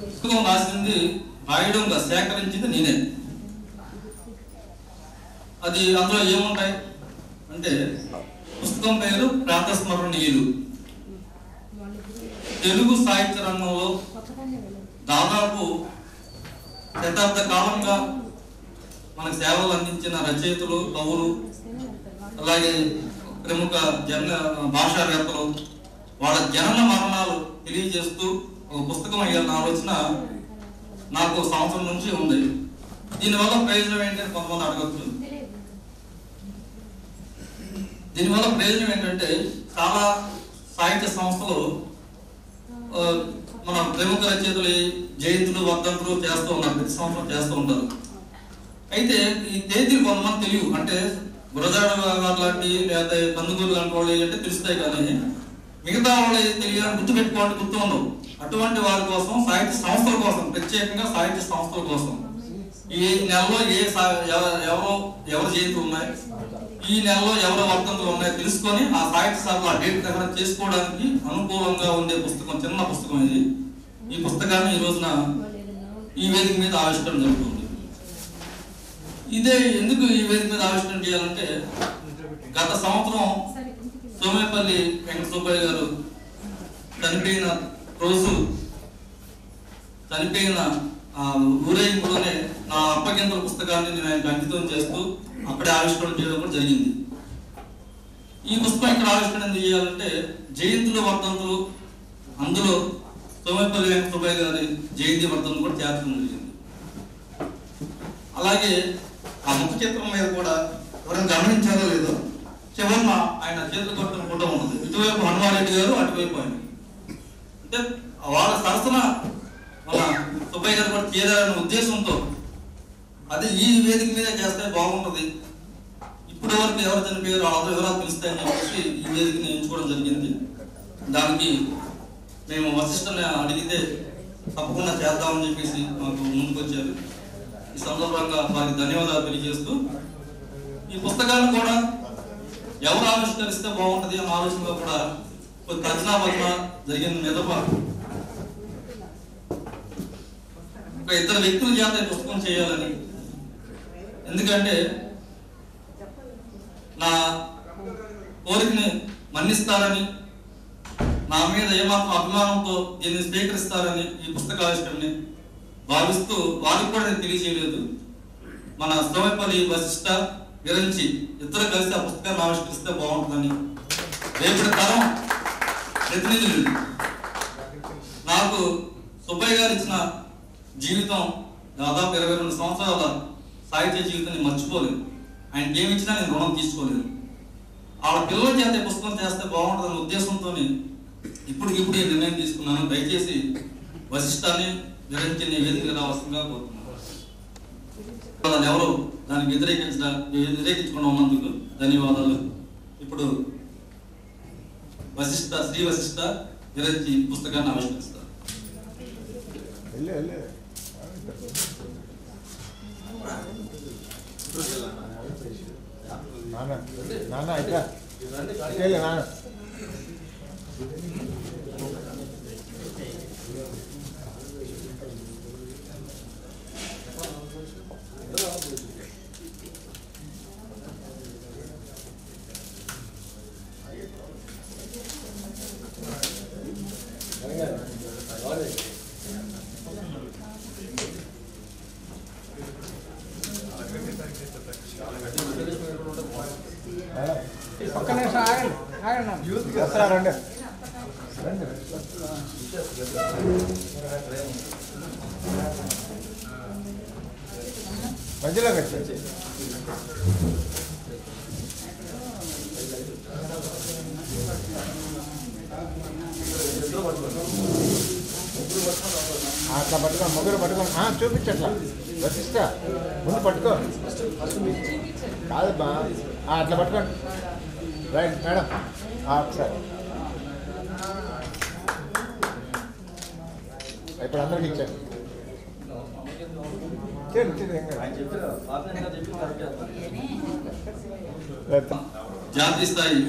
పుస్తకం రాసింది రాయడంగా సేకరించింది నేనే. అది అందులో ఏముంటాయి అంటే పుస్తకం పేరు ప్రాతస్మరణీయులు. తెలుగు సాహిత్య రంగంలో దాదాపు శతాబ్ద కాలంగా మనకు సేవలు అందించిన రచయితలు, కవులు, అలాగే ప్రముఖ భాషావేత్తలు వాళ్ళ జనన మరణాలు తెలియజేస్తూ ఒక పుస్తకం అయ్యాలన్న ఆలోచన నాకు సంవత్సరం నుంచి ఉంది. దీనివల్ల ప్రయోజనం ఏంటంటే కొంతమంది అడగచ్చు. దీనివల్ల ప్రయోజనం ఏంటంటే చాలా సాహిత్య సంస్థలు మన ప్రముఖ రచయితలు జయంతులు, వర్ధంతులు చేస్తూ ఉన్నారు, ప్రతి సంవత్సరం చేస్తూ ఉంటారు. అయితే ఈ తేదీలు కొంతమంది తెలియవు. అంటే గురజాడ గారు లాంటి లేదా కందుకూరు లాంటి వాళ్ళు అంటే తెలుస్తాయి, కానీ మిగతా వాళ్ళు తెలియాలని గుర్తుపెట్టుకోవాలి, గుర్తు ఉండవు. అటువంటి వారి కోసం సాహిత్య సంస్థల కోసం, ప్రత్యేకంగా సాహిత్య సంస్థల కోసం ఈ నెలలో ఎవరు జయంతులు ఉన్నాయి, ఈ నెలలో ఎవరు వర్ధంతులు ఉన్నాయి తెలుసుకొని ఆ సాహిత్య సభలో ఆ డేట్ దగ్గర చేసుకోవడానికి అనుకూలంగా ఉండే పుస్తకం, చిన్న పుస్తకం ఇది. ఈ పుస్తకాన్ని ఈ రోజున ఈ వేదిక మీద ఆవిష్కరణ జరుగుతుంది. ఇదే ఎందుకు ఈ వేదిక మీద ఆవిష్కరణ చేయాలంటే గత సంవత్సరం సోమేపల్లి వెంకట సుబ్బయ్య గారు చనిపోయిన రోజు, చనిపోయిన ఊరేగింపులోనే నా అప్పగింతల పుస్తకాన్ని నేను ఆయనకు అంకితం చేస్తూ అక్కడే ఆవిష్కరణ చేయడం కూడా జరిగింది. ఈ పుస్తకం ఇక్కడ ఆవిష్కరణ చేయాలంటే జయంతులు, వర్ధంతులు, అందులో సోమేపల్లి వెంకట సుబ్బయ్య గారి జయంతి వర్ధంతులు కూడా చేర్చడం జరిగింది. అలాగే ఆ ముఖ చిత్రం మీద కూడా ఎవరైనా గమనించారో లేదో చివరిన ఆయన చేతులు కొట్టిన ఫోటో ఉంటుంది. ఇటువైపు హనుమారెడ్డి గారు, అటువైపు ఆయన. అంటే వాళ్ళ సరసన మన సుబ్బయ్య గారు కూడా చేరాలనే ఉద్దేశంతో అది ఈ వేదిక మీద చేస్తే బాగుంటుంది, ఇప్పటి వరకు ఎవరు చనిపోయారు వాళ్ళందరూ వివరాలు తెలుస్తాయని చెప్పేసి ఈ వేదికని ఎంచుకోవడం జరిగింది. దానికి మేము వశిష్ఠని అడిగితే తప్పకుండా చేద్దామని చెప్పేసి మాకు ముందుకు వచ్చారు. ఈ సందర్భంగా వారికి ధన్యవాదాలు తెలియజేస్తూ ఈ పుస్తకాన్ని కూడా ఎవరు ఆవిష్కరిస్తే బాగుంటుంది అనే ఆలోచనలో కూడా కొంచెం తర్జనాభర్జన జరిగింది. మీదప ఒక ఇద్దరు వ్యక్తుల చేత పుస్తకం చేయాలని, ఎందుకంటే నా కోరికని మన్నిస్తారని, నా మీద ఏమాత్రం అభిమానంతో దీన్ని స్వీకరిస్తారని ఈ పుస్తకావిష్కరణని భావిస్తూ వారికి కూడా నేను తెలియజేయలేదు. మన సోమేపల్లి వశిష్ఠ విరంచి ఇద్దరు కలిసి ఆ పుస్తకాన్ని ఆవిష్కరిస్తే బాగుంటుందని, రేపటి తరం ప్రతినిధులు నాకు సుబ్బయ్య గారు ఇచ్చిన జీవితం దాదాపు 22 సంవత్సరాల సాహిత్య జీవితాన్ని మర్చిపోలేదు. ఆయనకి ఏమి ఇచ్చినా నేను రుణం తీసుకోలేదు. వాళ్ళ పిల్లల చేత పుస్తకం చేస్తే బాగుంటుందనే ఉద్దేశంతో ఇప్పటికిప్పుడు ఈ నిర్ణయం తీసుకున్నాను. దయచేసి వశిష్ఠాన్ని విరంచిని వేదిక రావాల్సిందిగా కోరుతున్నాను. ఎవరు దానికి వ్యతిరేకించకుండా ఉన్నందుకు ధన్యవాదాలు. ఇప్పుడు వశిష్ఠ, శ్రీ వశిష్ఠ విరంచి పుస్తకాన్ని ఆవిష్కరిస్తారు. మధ్యలో కట్టి అట్లా పట్టుకో, ముగ్గురు పట్టుకో, చూపించట్లా వశిష్ట ముందు పట్టుకో, కాదమ్మా అట్లా పట్టుకోండి. రైట్ మేడం, ఒకసారి ఇప్పుడు అందరికి ఇచ్చాను. జాతీయ స్థాయి